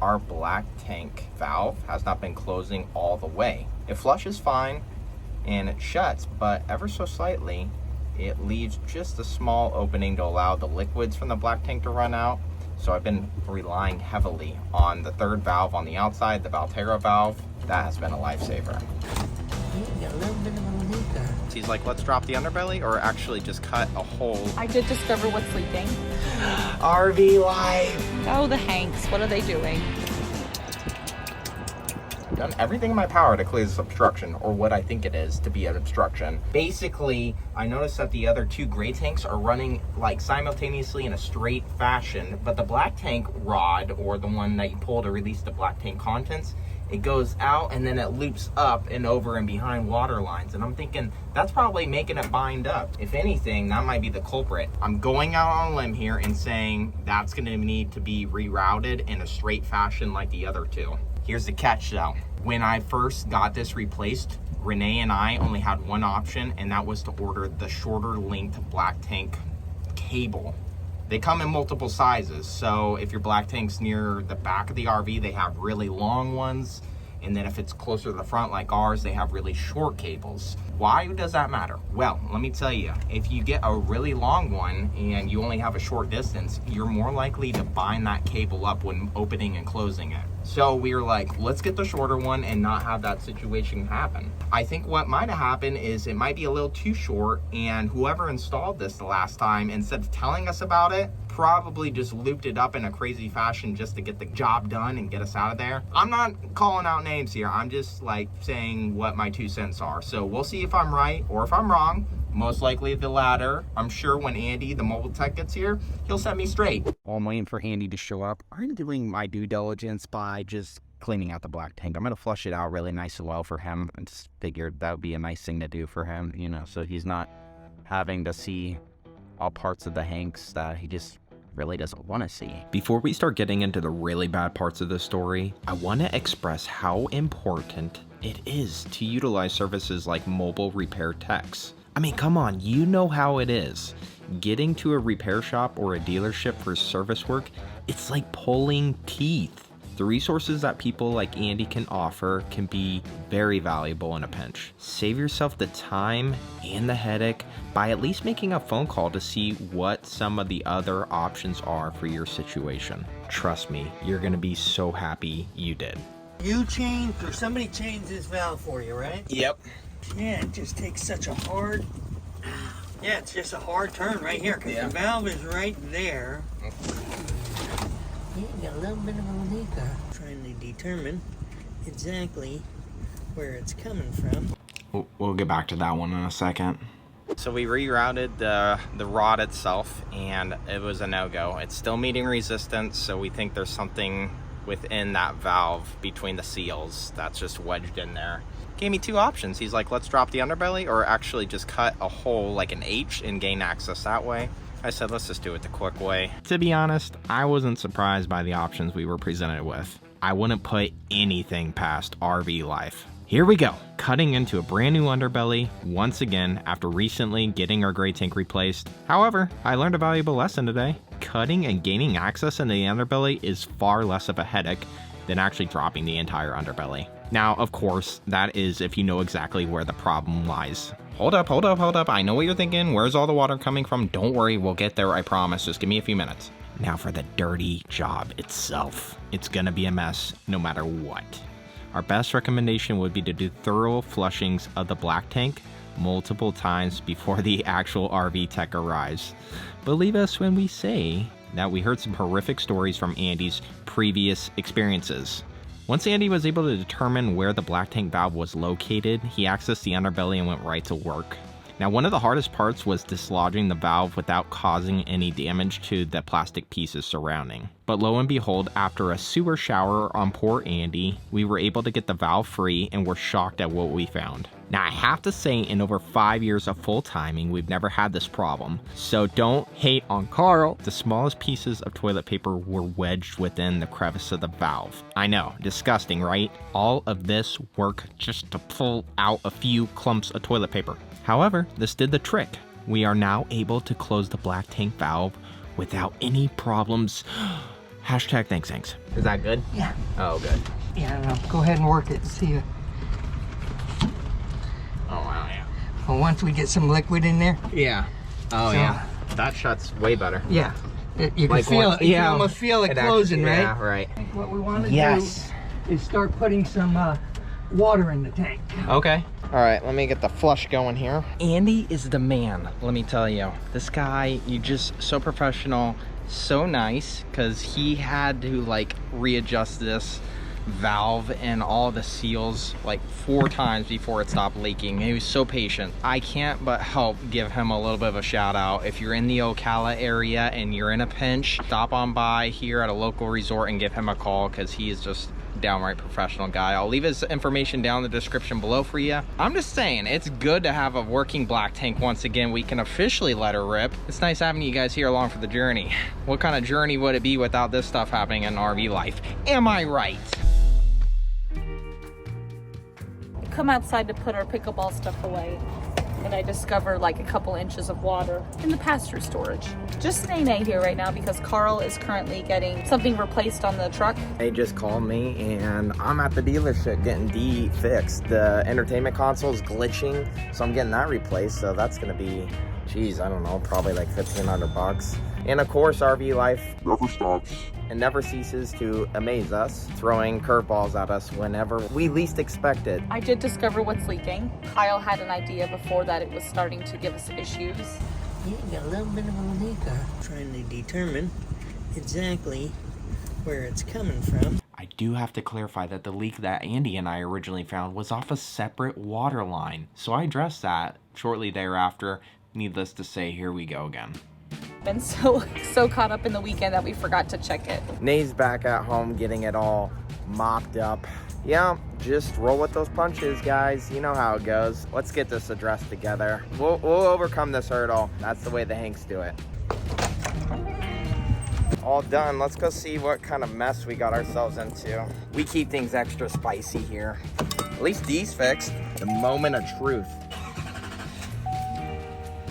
our black tank valve has not been closing all the way. It flushes fine and it shuts, but ever so slightly, it leaves just a small opening to allow the liquids from the black tank to run out. So I've been relying heavily on the third valve on the outside, the Valterra valve. That has been a lifesaver. Got a little bit of a leak there. He's like, let's drop the underbelly or actually just cut a hole. I did discover what's leaking. RV life. Oh, the Hanks, what are they doing? Done everything in my power to clear this obstruction, or what I think it is to be an obstruction. Basically, I noticed that the other two gray tanks are running like simultaneously in a straight fashion, but the black tank rod, or the one that you pull to release the black tank contents, it goes out and then it loops up and over and behind water lines. And I'm thinking that's probably making it bind up. If anything, that might be the culprit. I'm going out on a limb here and saying that's gonna need to be rerouted in a straight fashion like the other two. Here's the catch though. When I first got this replaced, Renee and I only had one option, and that was to order the shorter length black tank cable. They come in multiple sizes, so if your black tank's near the back of the RV, they have really long ones, and then if it's closer to the front like ours, they have really short cables. Why does that matter? Well, let me tell you, if you get a really long one and you only have a short distance, you're more likely to bind that cable up when opening and closing it. So we were like, let's get the shorter one and not have that situation happen. I think what might have happened is it might be a little too short, and whoever installed this the last time, instead of telling us about it, probably just looped it up in a crazy fashion just to get the job done and get us out of there. I'm not calling out names here. I'm just like saying what my 2 cents are. So we'll see if I'm right or if I'm wrong. Most likely the latter. I'm sure when Andy, the mobile tech, gets here, he'll set me straight. While I'm waiting for Andy to show up, I'm doing my due diligence by just cleaning out the black tank. I'm going to flush it out really nice and well for him. I just figured that would be a nice thing to do for him, you know, so he's not having to see all parts of the Hanks that he just really doesn't want to see. Before we start getting into the really bad parts of the story, I want to express how important it is to utilize services like mobile repair techs. I mean, come on, you know how it is. Getting to a repair shop or a dealership for service work, it's like pulling teeth. The resources that people like Andy can offer can be very valuable in a pinch. Save yourself the time and the headache by at least making a phone call to see what some of the other options are for your situation. Trust me, you're gonna be so happy you did. You changed, or somebody changed this valve for you, right? Yep. Yeah, it just takes such a hard... Yeah, it's just a hard turn right here, because the valve is right there. Yeah, got a little bit of a leak there. Trying to determine exactly where it's coming from. We'll get back to that one in a second. So we rerouted the rod itself, and it was a no-go. It's still meeting resistance, so we think there's something within that valve between the seals that's just wedged in there. Gave me two options. He's like, let's drop the underbelly or actually just cut a hole like an H and gain access that way. I said, let's just do it the quick way. To be honest, I wasn't surprised by the options we were presented with. I wouldn't put anything past RV life. Here we go, cutting into a brand new underbelly once again after recently getting our gray tank replaced. However, I learned a valuable lesson today. Cutting and gaining access in the underbelly is far less of a headache than actually dropping the entire underbelly. Now, of course, that is if you know exactly where the problem lies. Hold up. I know what you're thinking. Where's all the water coming from? Don't worry, we'll get there, I promise. Just give me a few minutes. Now for the dirty job itself. It's gonna be a mess no matter what. Our best recommendation would be to do thorough flushings of the black tank multiple times before the actual RV tech arrives. Believe us when we say that we heard some horrific stories from Andy's previous experiences. Once Andy was able to determine where the black tank valve was located, he accessed the underbelly and went right to work. Now, one of the hardest parts was dislodging the valve without causing any damage to the plastic pieces surrounding. But lo and behold, after a sewer shower on poor Andy, we were able to get the valve free and were shocked at what we found. Now, I have to say, in over 5 years of full timing, we've never had this problem. So don't hate on Carl. The smallest pieces of toilet paper were wedged within the crevice of the valve. I know, disgusting, right? All of this work just to pull out a few clumps of toilet paper. However, this did the trick. We are now able to close the black tank valve without any problems Hashtag thanks, Hanks. Is that good? Yeah. Oh, good. Yeah, no, go ahead and work it and see. Oh, wow, yeah. Well, once we get some liquid in there. Yeah. Oh, So- yeah. That shuts way better. Yeah. You can Like feel what- it. You yeah, can almost feel it It closing, actually- right? Yeah, right. I think what we want to Yes. do is start putting some water in the tank. Okay. All right, let me get the flush going here. Andy is the man, let me tell you. This guy, you just so professional, so nice, because he had to like readjust this valve and all the seals like 4 times before it stopped leaking. He was so patient. I can't but help give him a little bit of a shout out. If you're in the Ocala area and you're in a pinch, stop on by here at a local resort and give him a call, because he is just downright professional guy. I'll leave his information down in the description below for you. I'm just saying, it's good to have a working black tank once again. We can officially let her rip. It's nice having you guys here along for the journey. What kind of journey would it be without this stuff happening in RV life? Am I right? Come outside to put our pickleball stuff away, and I discover like a couple inches of water in the pass-through storage. Just nay here right now because Carl is currently getting something replaced on the truck. They just called me and I'm at the dealership getting fixed. The entertainment console is glitching, so I'm getting that replaced. So that's gonna be, geez, I don't know, probably like $1,500. And of course, RV life never stops and never ceases to amaze us, throwing curveballs at us whenever we least expect it. I did discover what's leaking. Kyle had an idea before that it was starting to give us issues. Yeah, got a little bit of a leaker. Trying to determine exactly where it's coming from. I do have to clarify that the leak that Andy and I originally found was off a separate water line. So I addressed that shortly thereafter. Needless to say, here we go again. Been so caught up in the weekend that we forgot to check it. Nate's back at home getting it all mopped up. Yeah, just roll with those punches, guys. You know how it goes. Let's get this addressed together. We'll overcome this hurdle. That's the way the Hanks do it. All done. Let's go see what kind of mess we got ourselves into. We keep things extra spicy here. At least Dee's fixed. The moment of truth.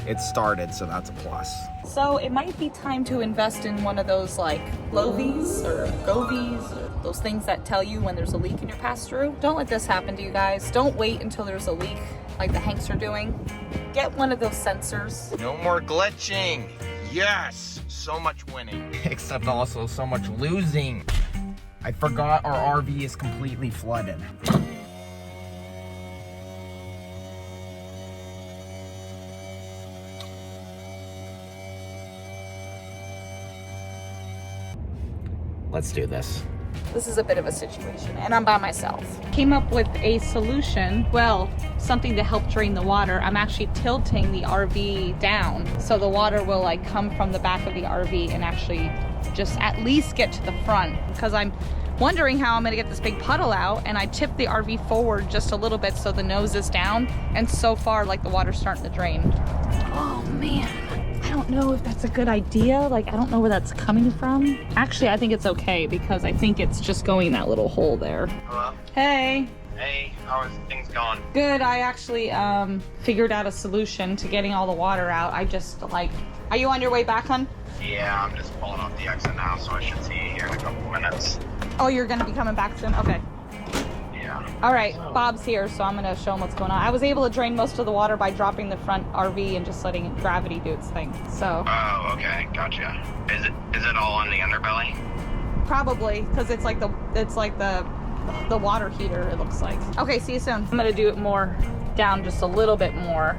It started, so that's a plus. So it might be time to invest in one of those like Lovies or Govies, or those things that tell you when there's a leak in your pass-through. Don't let this happen to you guys. Don't wait until there's a leak like the Hanks are doing. Get one of those sensors. No more glitching. Yes, so much winning. Except also so much losing. I forgot our RV is completely flooded. Let's do this. This is a bit of a situation, and I'm by myself. Came up with a solution, well, something to help drain the water. I'm actually tilting the RV down, so the water will like come from the back of the RV and actually just at least get to the front, because I'm wondering how I'm gonna get this big puddle out, and I tipped the RV forward just a little bit so the nose is down, and so far like the water's starting to drain. Oh man. I don't know if that's a good idea. Like, I don't know where that's coming from. Actually, I think it's okay because I think it's just going in that little hole there. Hello? Hey. Hey, how is things going? Good. I actually figured out a solution to getting all the water out. I just like, are you on your way back, hun? Yeah, I'm just pulling off the exit now, so I should see you here in a couple minutes. Oh, you're gonna be coming back soon? Okay. Yeah. All right, Bob's here, so I'm gonna show him what's going on. I was able to drain most of the water by dropping the front RV and just letting gravity do its thing. So Oh, okay, gotcha. Is it all on the underbelly? probably because it's like the water heater. It looks like. Okay, see you soon. I'm gonna do it more down, just a little bit more.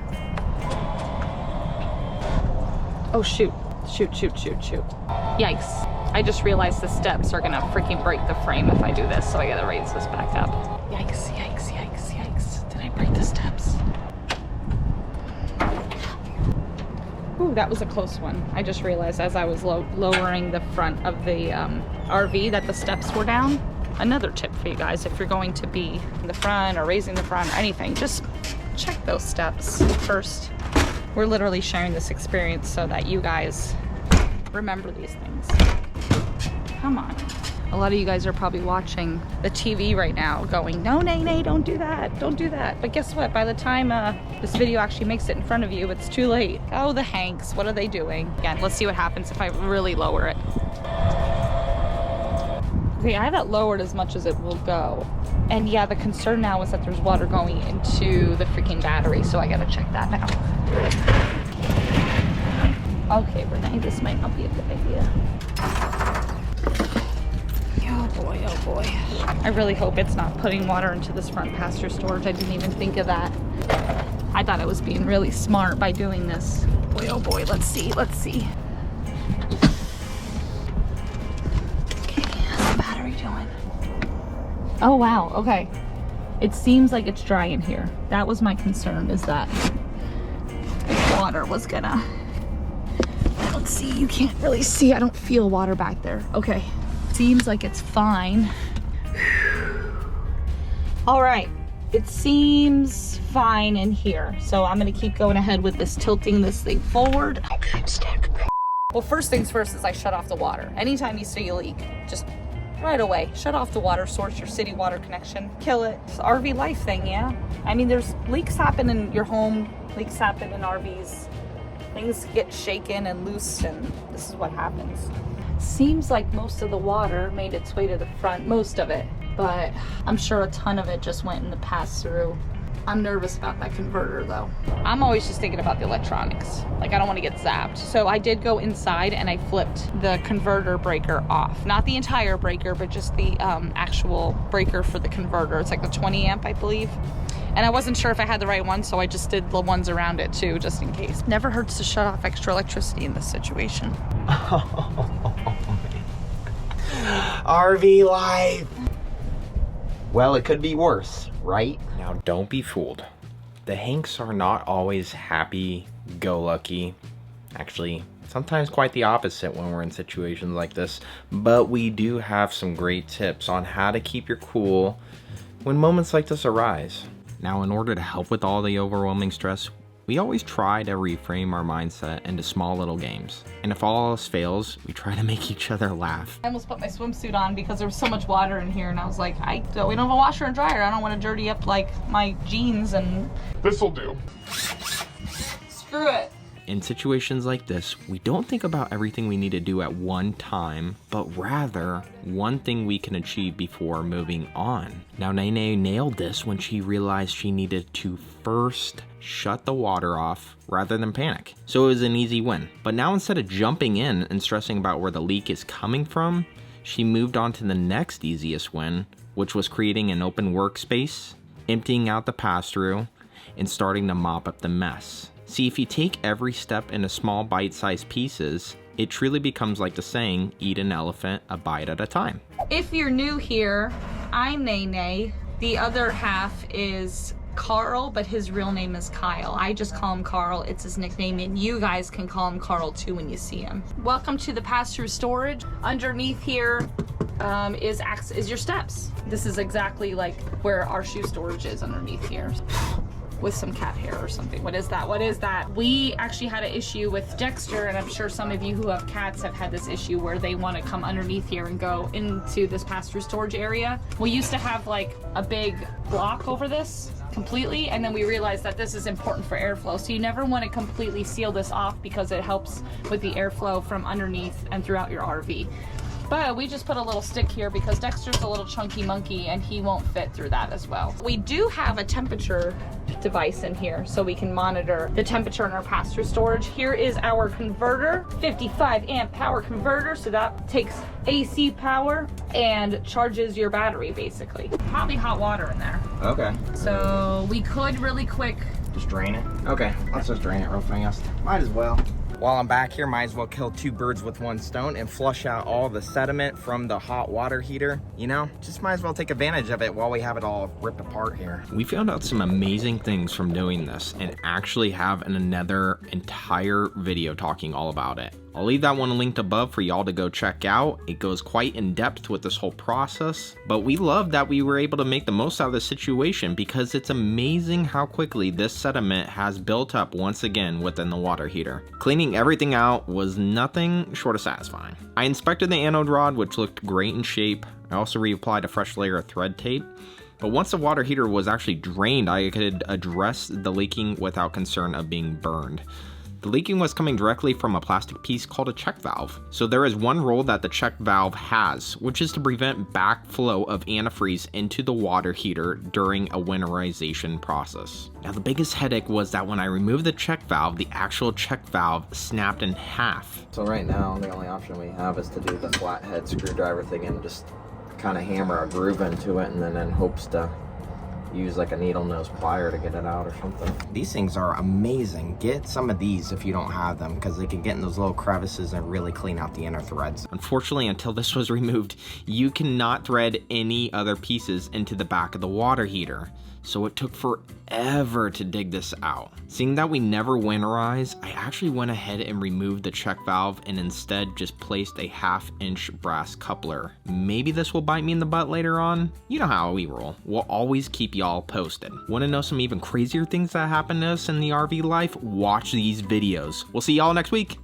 Oh shoot! Shoot! Yikes! I just realized the steps are gonna freaking break the frame if I do this, so I gotta raise this back up. Yikes, yikes, yikes, yikes. Did I break the steps? Ooh, that was a close one. I just realized as I was lowering the front of the RV that the steps were down. Another tip for you guys, if you're going to be in the front or raising the front or anything, just check those steps first. We're literally sharing this experience so that you guys remember these things. Come on. A lot of you guys are probably watching the TV right now going, no, Nay, don't do that. Don't do that. But guess what? By the time this video actually makes it in front of you, it's too late. Oh, the Hanks, what are they doing? Again, let's see what happens if I really lower it. Okay, I have it lowered as much as it will go. And yeah, the concern now is that there's water going into the freaking battery, so I gotta check that now. Okay, Renee, this might not be a good idea. Oh boy, oh boy. I really hope it's not putting water into this front pasture storage. I didn't even think of that. I thought I was being really smart by doing this. Boy, oh boy, let's see, let's see. Okay, how's the battery doing? Oh wow, okay. It seems like it's dry in here. That was my concern, is that water was gonna... I don't see, you can't really see. I don't feel water back there. Okay, seems like it's fine. All right, it seems fine in here. So I'm gonna keep going ahead with this, tilting this thing forward. Okay, I'm stuck. Well, first things first is I shut off the water. Anytime you see a leak, just right away, shut off the water source, your city water connection, kill it. It's an RV life thing, yeah? I mean, there's leaks happen in your home, leaks happen in RVs. Things get shaken and loose, and this is what happens. Seems like most of the water made its way to the front, most of it, but I'm sure a ton of it just went in the pass-through. I'm nervous about that converter though. I'm always just thinking about the electronics. Like, I don't want to get zapped. So I did go inside and I flipped the converter breaker off. Not the entire breaker, but just the actual breaker for the converter. It's like the 20 amp, I believe. And I wasn't sure if I had the right one, so I just did the ones around it too, just in case. Never hurts to shut off extra electricity in this situation. RV life. Well, it could be worse, right? Now, don't be fooled. The Hanks are not always happy-go-lucky. Actually, sometimes quite the opposite when we're in situations like this. But we do have some great tips on how to keep your cool when moments like this arise. Now, in order to help with all the overwhelming stress, we always try to reframe our mindset into small little games. And if all else fails, we try to make each other laugh. I almost put my swimsuit on because there was so much water in here, and I was like, we don't have a washer and dryer. I don't want to dirty up like my jeans, and This'll do. screw it. In situations like this, we don't think about everything we need to do at one time, but rather one thing we can achieve before moving on. Now, Nene nailed this when she realized she needed to first shut the water off rather than panic. So it was an easy win. But now, instead of jumping in and stressing about where the leak is coming from, she moved on to the next easiest win, which was creating an open workspace, emptying out the pass-through, and starting to mop up the mess. See, if you take every step into small bite-sized pieces, it truly becomes like the saying, eat an elephant a bite at a time. If you're new here, I'm Nene. The other half is Carl, but his real name is Kyle. I just call him Carl. It's his nickname, and you guys can call him Carl too when you see him. Welcome to the pass-through storage. Underneath here is your steps. This is exactly like where our shoe storage is, underneath here. With some cat hair or something. What is that? What is that? We actually had an issue with Dexter, and I'm sure some of you who have cats have had this issue where they want to come underneath here and go into this pass-through storage area. We used to have like a big block over this completely, and then we realized that this is important for airflow. So you never want to completely seal this off because it helps with the airflow from underneath and throughout your RV. But we just put a little stick here because Dexter's a little chunky monkey and he won't fit through that as well. We do have a temperature device in here so we can monitor the temperature in our pass-through storage. Here is our converter, 55 amp power converter. So that takes AC power and charges your battery basically. Probably hot water in there. Okay. So we could really quick. Just drain it? Okay, let's just drain it real fast. Might as well. While I'm back here, might as well kill two birds with one stone and flush out all the sediment from the hot water heater. You know, just might as well take advantage of it while we have it all ripped apart here. We found out some amazing things from doing this and actually have another entire video talking all about it. I'll leave that one linked above for y'all to go check out. It goes quite in depth with this whole process, but we love that we were able to make the most out of the situation because it's amazing how quickly this sediment has built up once again within the water heater. Cleaning everything out was nothing short of satisfying. I inspected the anode rod, which looked great in shape. I also reapplied a fresh layer of thread tape. But once the water heater was actually drained, I could address the leaking without concern of being burned. The leaking was coming directly from a plastic piece called a check valve. So there is one role that the check valve has, which is to prevent backflow of antifreeze into the water heater during a winterization process. Now the biggest headache was that when I removed the check valve, the actual check valve snapped in half. So right now, the only option we have is to do the flathead screwdriver thing and just kind of hammer a groove into it, and then in hopes to use like a needle nose plier to get it out or something. These things are amazing. Get some of these if you don't have them, because they can get in those little crevices and really clean out the inner threads. Unfortunately, until this was removed, you cannot thread any other pieces into the back of the water heater. So it took forever to dig this out. Seeing that we never winterize, I actually went ahead and removed the check valve and instead just placed a 1/2-inch brass coupler. Maybe this will bite me in the butt later on. You know how we roll. We'll always keep y'all posted. Want to know some even crazier things that happen to us in the RV life? Watch these videos. We'll see y'all next week.